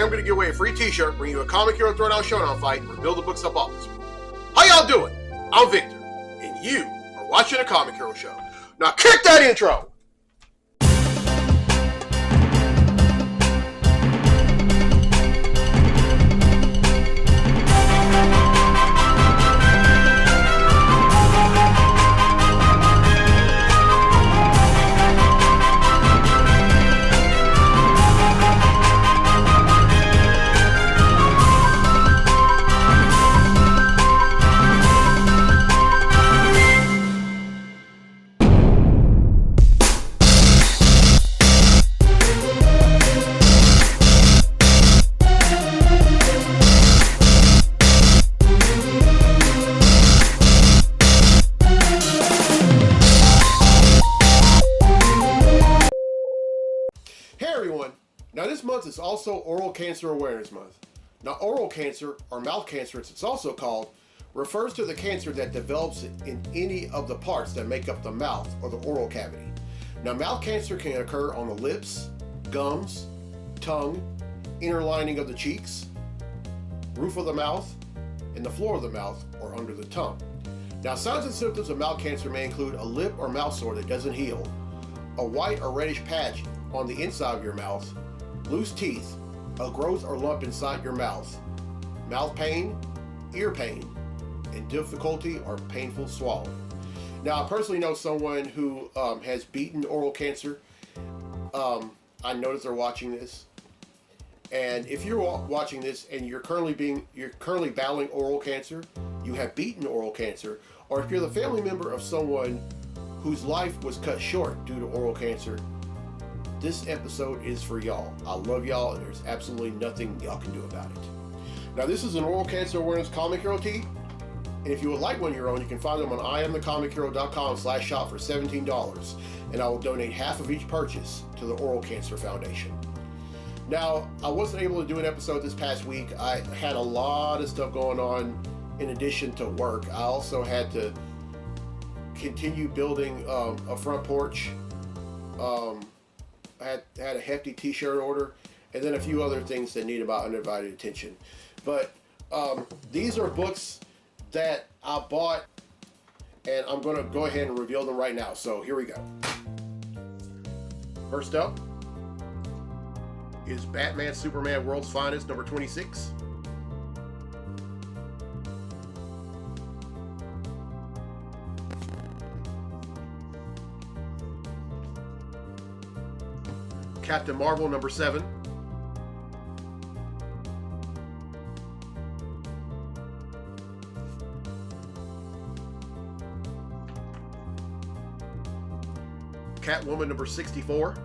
I'm going to give away a free t-shirt, bring you a Comic Hero Throwdown Showdown fight, and reveal the books I bought this week. How y'all doing? I'm Victor, and you are watching a Comic Hero Show. Now kick that intro! Now this month is also Oral Cancer Awareness Month. Now oral cancer, or mouth cancer as it's also called, refers to the cancer that develops in any of the parts that make up the mouth or the oral cavity. Now mouth cancer can occur on the lips, gums, tongue, inner lining of the cheeks, roof of the mouth, and the floor of the mouth or under the tongue. Now signs and symptoms of mouth cancer may include a lip or mouth sore that doesn't heal, a white or reddish patch on the inside of your mouth, loose teeth, a growth or lump inside your mouth pain, ear pain, and difficulty or painful swallowing. Now, I personally know someone who has beaten oral cancer. I know that they're watching this, and if you're watching this and you're currently battling oral cancer, you have beaten oral cancer, or if you're the family member of someone whose life was cut short due to oral cancer, this episode is for y'all. I love y'all, and there's absolutely nothing y'all can do about it. Now, this is an Oral Cancer Awareness Comic Hero tee, and if you would like one of your own, you can find them on IamTheComicHero.com/shop for $17, and I will donate half of each purchase to the Oral Cancer Foundation. Now, I wasn't able to do an episode this past week. I had a lot of stuff going on in addition to work. I also had to continue building a front porch. I had a hefty t-shirt order, and then a few other things that need about undivided attention. But these are books that I bought, and I'm going to go ahead and reveal them right now. So here we go. First up is Batman Superman World's Finest, number 26. Captain Marvel, number 7. Catwoman, number 64.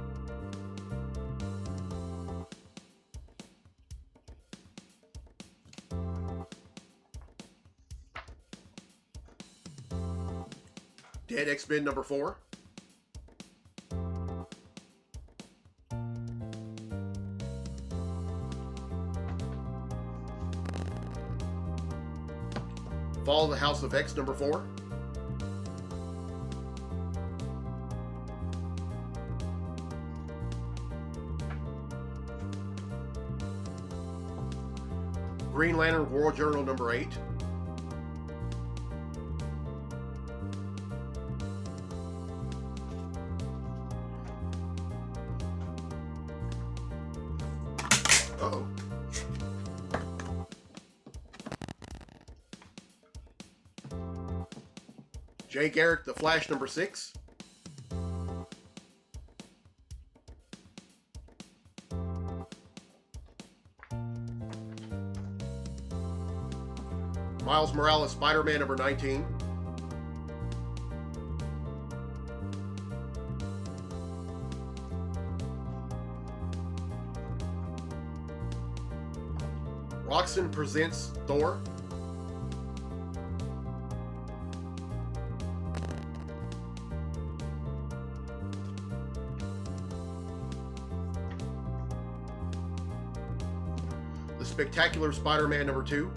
Dead X-Men, number 4. Fall of the House of X, number 4. Green Lantern World Journal, number 8. Uh-oh. Jay Garrick, The Flash, number 6. Miles Morales, Spider-Man, number 19. Roxanne presents Thor. The Spectacular Spider-Man, number 2.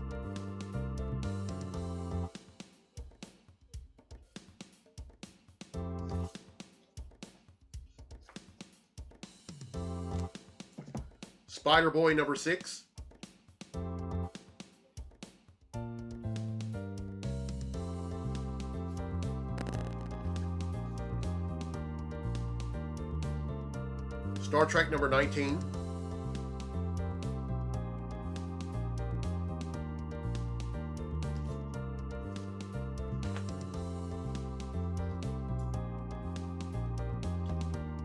Spider-Boy number 6. Star Trek number 19.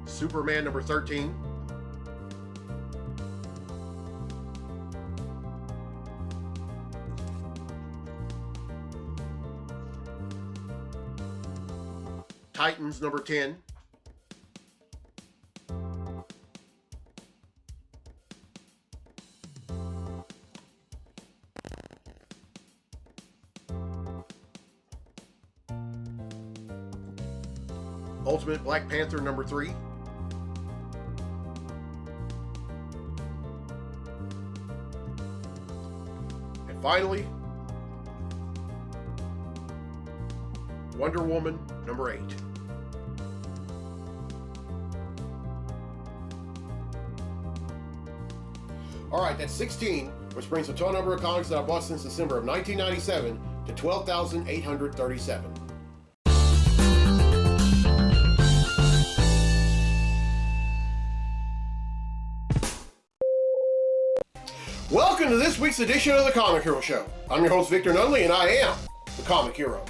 Superman number 13. Titans number 10. Ultimate Black Panther number 3. And finally, Wonder Woman number 8. All right, that's 16, which brings the total number of comics that I bought since December of 1997 to 12,837. Welcome to this week's edition of the Comic Hero Show. I'm your host, Victor Nunley, and I am the Comic Hero.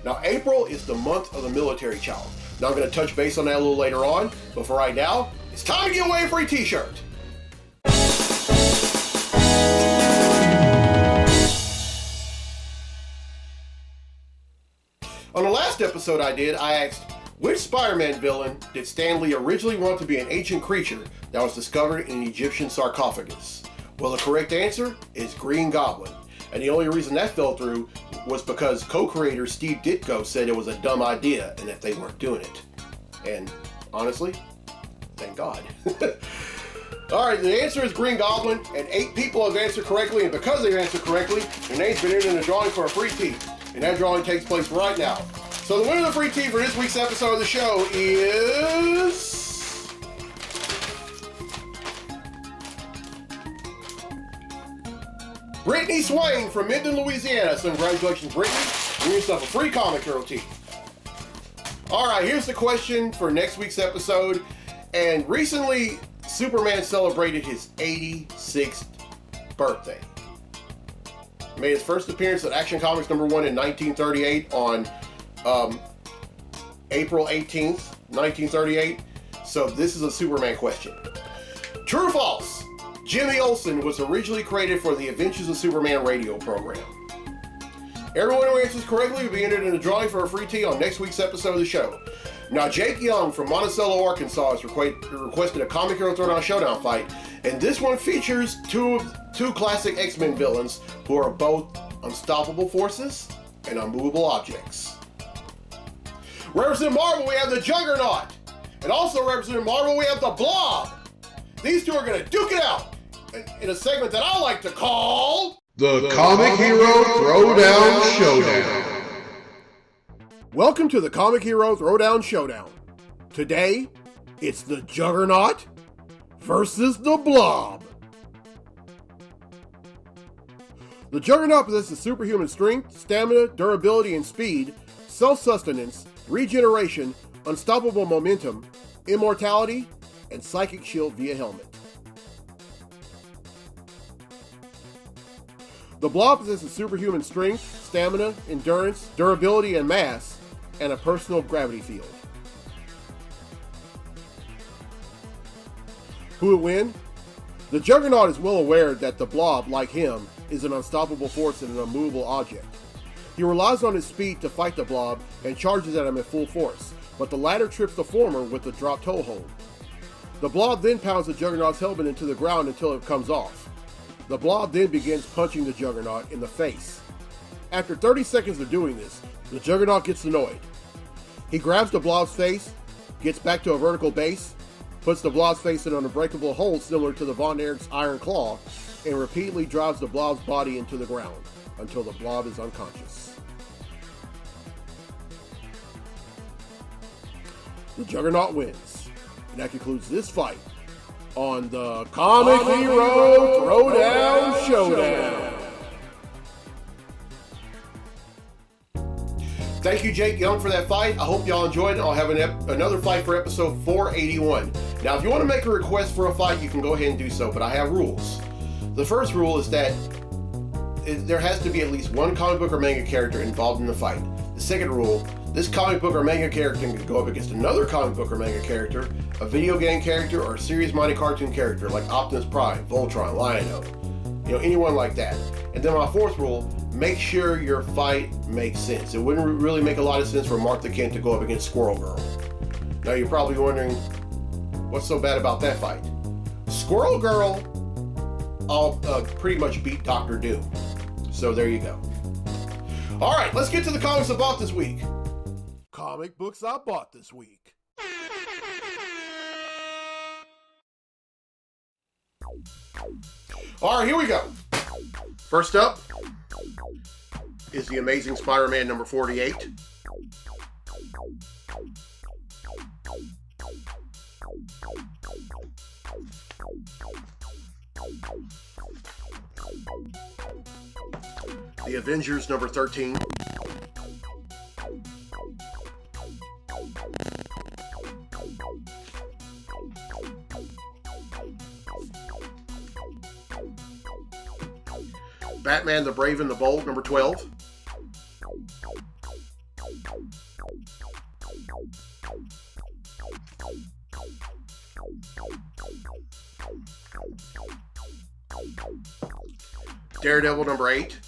Now, April is the month of the military child. Now, I'm going to touch base on that a little later on, but for right now, it's time to give away a free t-shirt. On the last episode I asked, which Spider-Man villain did Stan Lee originally want to be an ancient creature that was discovered in an Egyptian sarcophagus? Well, the correct answer is Green Goblin. And the only reason that fell through was because co-creator Steve Ditko said it was a dumb idea and that they weren't doing it. And honestly, thank God. All right, the answer is Green Goblin, and 8 people have answered correctly, and because they've answered correctly, their name's been entered in a drawing for a free tee. And that drawing takes place right now. So the winner of the free tee for this week's episode of the show is... Brittany Swain from Minden, Louisiana. So congratulations, Brittany. Win yourself a free Comic Hero tee. All right, here's the question for next week's episode. And recently, Superman celebrated his 86th birthday. He made his first appearance at Action Comics number 1 in 1938 on April 18th, 1938. So this is a Superman question. True or false? Jimmy Olsen was originally created for the Adventures of Superman radio program. Everyone who answers correctly will be entered in a drawing for a free tee on next week's episode of the show. Now, Jake Young from Monticello, Arkansas has requested a Comic Hero Throwdown Showdown fight, and this one features two classic X-Men villains who are both unstoppable forces and unmovable objects. Representing Marvel, we have the Juggernaut, and also representing Marvel, we have the Blob. These two are going to duke it out in a segment that I like to call... The Comic Hero Throwdown Showdown. Welcome to the Comic Hero Throwdown Showdown. Today, it's the Juggernaut versus the Blob. The Juggernaut possesses superhuman strength, stamina, durability, and speed, self-sustenance, regeneration, unstoppable momentum, immortality, and psychic shield via helmet. The Blob possesses superhuman strength, stamina, endurance, durability, and mass, and a personal gravity field. Who would win? The Juggernaut is well aware that the Blob, like him, is an unstoppable force and an unmovable object. He relies on his speed to fight the Blob and charges at him at full force, but the latter trips the former with the drop toe hold. The Blob then pounds the Juggernaut's helmet into the ground until it comes off. The Blob then begins punching the Juggernaut in the face. After 30 seconds of doing this, the Juggernaut gets annoyed. He grabs the Blob's face, gets back to a vertical base, puts the Blob's face in an unbreakable hold similar to the Von Erich's Iron Claw, and repeatedly drives the Blob's body into the ground until the Blob is unconscious. The Juggernaut wins, and that concludes this fight on the Comic Hero Throwdown Showdown. Thank you, Jake Young, for that fight. I hope y'all enjoyed it. I'll have another fight for episode 481. Now, if you want to make a request for a fight, you can go ahead and do so, but I have rules. The first rule is that there has to be at least one comic book or manga character involved in the fight. The second rule, this comic book or manga character can go up against another comic book or manga character, a video game character, or a serious-minded cartoon character like Optimus Prime, Voltron, Lion-O. Anyone like that. And then my fourth rule, make sure your fight makes sense. It wouldn't really make a lot of sense for Martha Kent to go up against Squirrel Girl. Now you're probably wondering, what's so bad about that fight? Squirrel Girl pretty much beat Dr. Doom. So there you go. All right, let's get to the comics I bought this week. Comic books I bought this week. All right, here we go. First up is The Amazing Spider-Man number 48. The Avengers number 13. Batman the Brave and the Bold number 12. Daredevil number 8.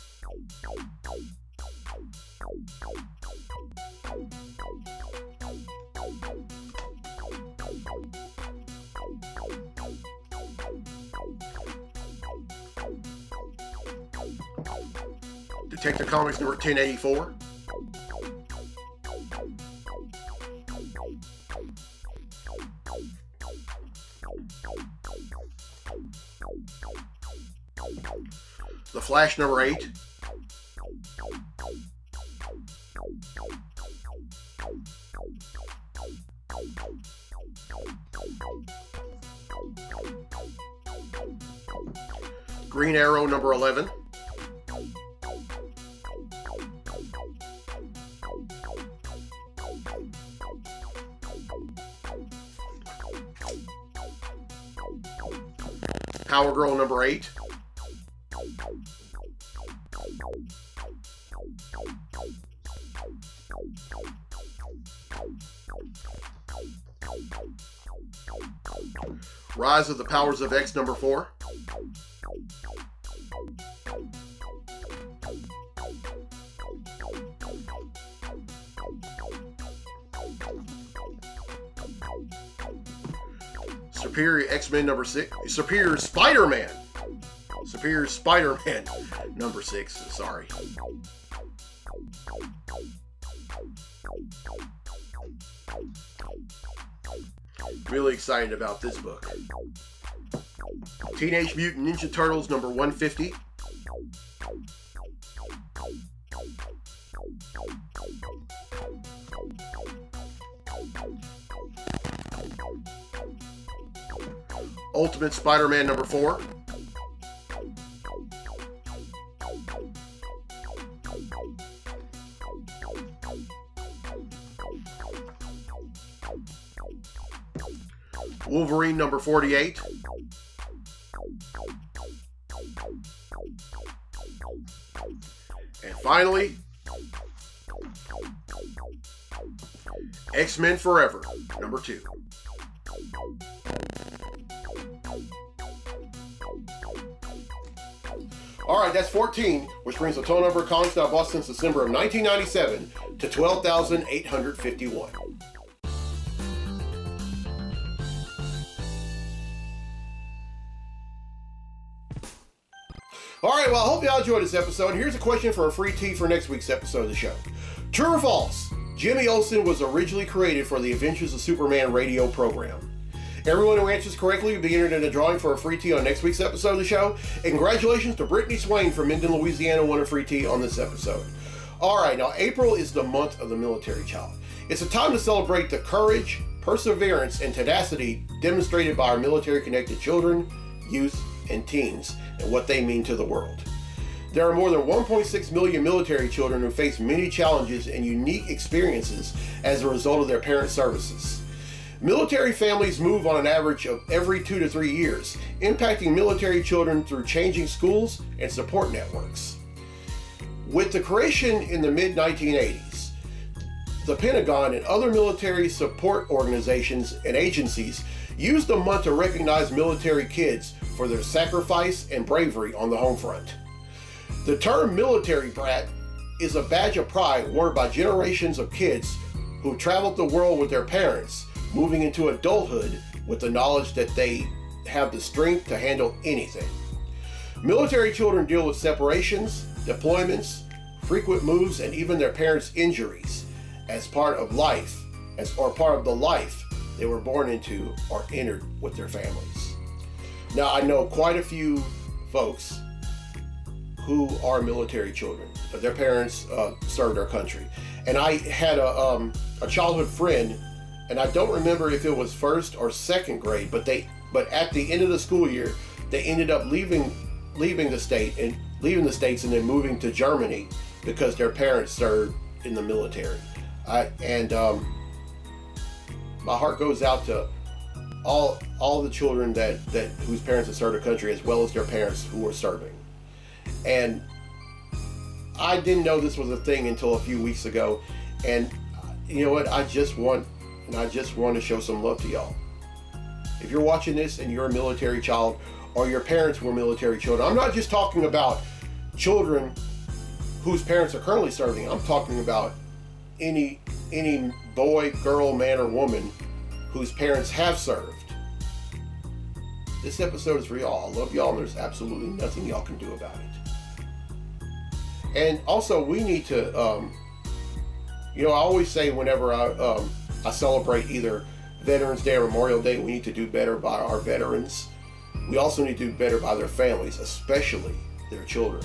Detective Comics number 1084. The Flash number 8. Green Arrow number 11. Power Girl number 8. Rise of the Powers of X number 4. Superior X-Men number 6. Superior Spider-Man number 6. Sorry. Really excited about this book. Teenage Mutant Ninja Turtles number 150. Ultimate Spider-Man number 4. Wolverine number 48. And finally, X-Men Forever number 2. Alright, that's 14, which brings the total number of comics that I bought since December of 1997 to 12,851. Alright, well, I hope y'all enjoyed this episode. And here's a question for a free tee for next week's episode of the show. True or false? Jimmy Olsen was originally created for the Adventures of Superman radio program. Everyone who answers correctly will be entered in a drawing for a free tee on next week's episode of the show. And congratulations to Brittany Swain from Minden, Louisiana, won a free tee on this episode. Alright, now April is the month of the military child. It's a time to celebrate the courage, perseverance, and tenacity demonstrated by our military-connected children, youth, and teens, and what they mean to the world. There are more than 1.6 million military children who face many challenges and unique experiences as a result of their parents' services. Military families move on an average of every 2 to 3 years, impacting military children through changing schools and support networks. With the creation in the mid-1980s, the Pentagon and other military support organizations and agencies used the month to recognize military kids for their sacrifice and bravery on the home front. The term military brat is a badge of pride worn by generations of kids who traveled the world with their parents, moving into adulthood with the knowledge that they have the strength to handle anything. Military children deal with separations, deployments, frequent moves, and even their parents' injuries as part of life, or part of the life they were born into or entered with their families. Now, I know quite a few folks who are military children. Their parents served our country. And I had a childhood friend, and I don't remember if it was first or second grade, but at the end of the school year, they ended up leaving the states and then moving to Germany because their parents served in the military. My heart goes out to all the children that whose parents have served our country, as well as their parents who were serving. And I didn't know this was a thing until a few weeks ago. And you know what? I just want to show some love to y'all. If you're watching this and you're a military child, or your parents were military children, I'm not just talking about children whose parents are currently serving. I'm talking about any boy, girl, man, or woman whose parents have served. This episode is for y'all. I love y'all, and there's absolutely nothing y'all can do about it. And also, we need to, I always say whenever I celebrate either Veterans Day or Memorial Day, we need to do better by our veterans. We also need to do better by their families, especially their children.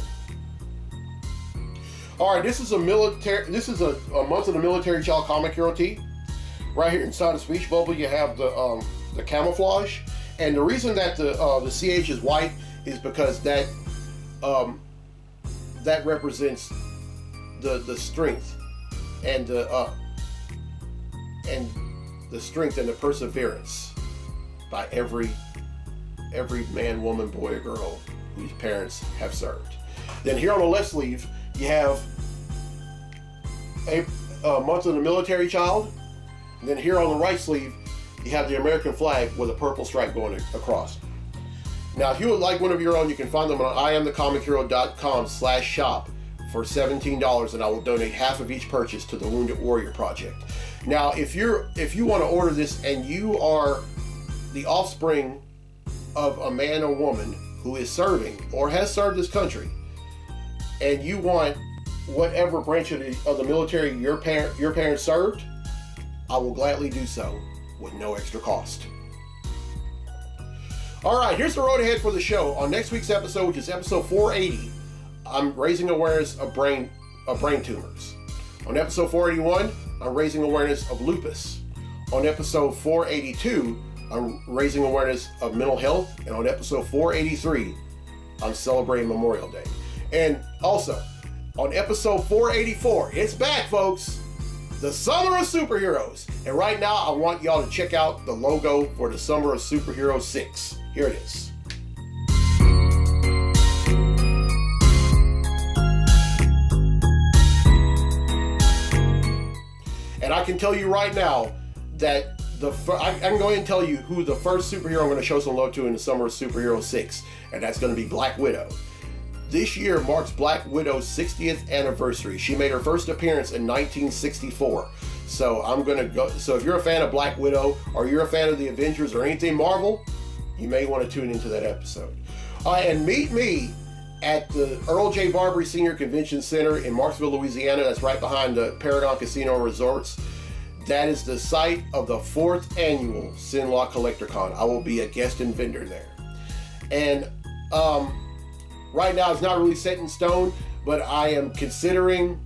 All right, this is a month of the military child comic hero tee. Right here inside the speech bubble, you have the camouflage, and the reason that the CH is white is because that represents the strength and the strength and the perseverance by every man, woman, boy, or girl whose parents have served. Then here on the left sleeve, you have a month of the military child. And then here on the right sleeve, you have the American flag with a purple stripe going across. Now, if you would like one of your own, you can find them on iamthecomichero.com/shop for $17, and I will donate half of each purchase to the Wounded Warrior Project. Now, if you want to order this and you are the offspring of a man or woman who is serving or has served this country, and you want whatever branch of the military your parents served, I will gladly do so with no extra cost. All right, here's the road ahead for the show. On next week's episode, which is episode 480, I'm raising awareness of brain tumors. On episode 481, I'm raising awareness of lupus. On episode 482, I'm raising awareness of mental health. And on episode 483, I'm celebrating Memorial Day. And also, on episode 484, it's back, folks. The Summer of Superheroes. And right now, I want y'all to check out the logo for the Summer of Superheroes 6. Here it is. And I can tell you right now that I can go ahead and tell you who the first superhero I'm going to show some love to in the Summer of Superheroes 6. And that's going to be Black Widow. This year marks Black Widow's 60th anniversary. She made her first appearance in 1964. So I'm going to go. So if you're a fan of Black Widow, or you're a fan of the Avengers or anything Marvel, you may want to tune into that episode. And meet me at the Earl J. Barbary Senior Convention Center in Marksville, Louisiana. That's right behind the Paragon Casino Resorts. That is the site of the 4th annual Sinlaw CollectorCon. I will be a guest and vendor there. And right now, it's not really set in stone, but I am considering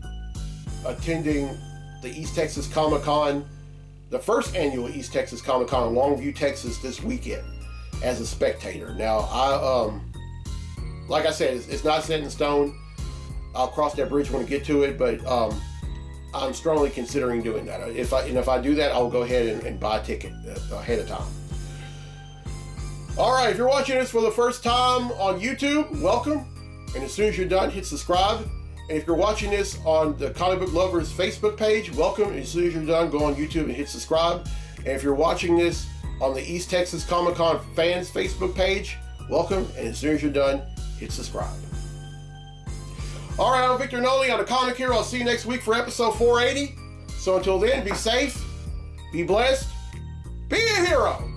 attending the East Texas Comic Con the first annual East Texas Comic Con in Longview, Texas this weekend as a spectator. Now, like I said, it's not set in stone. I'll cross that bridge when I get to it, but I'm strongly considering doing that. If I do that, I'll go ahead and buy a ticket ahead of time. All right, if you're watching this for the first time on YouTube, welcome. And as soon as you're done, hit subscribe. And if you're watching this on the Comic Book Lovers Facebook page, welcome. And as soon as you're done, go on YouTube and hit subscribe. And if you're watching this on the East Texas Comic Con fans Facebook page, welcome. And as soon as you're done, hit subscribe. All right, I'm Victor Noli on the Comic Hero. I'll see you next week for episode 480. So until then, be safe, be blessed, be a hero.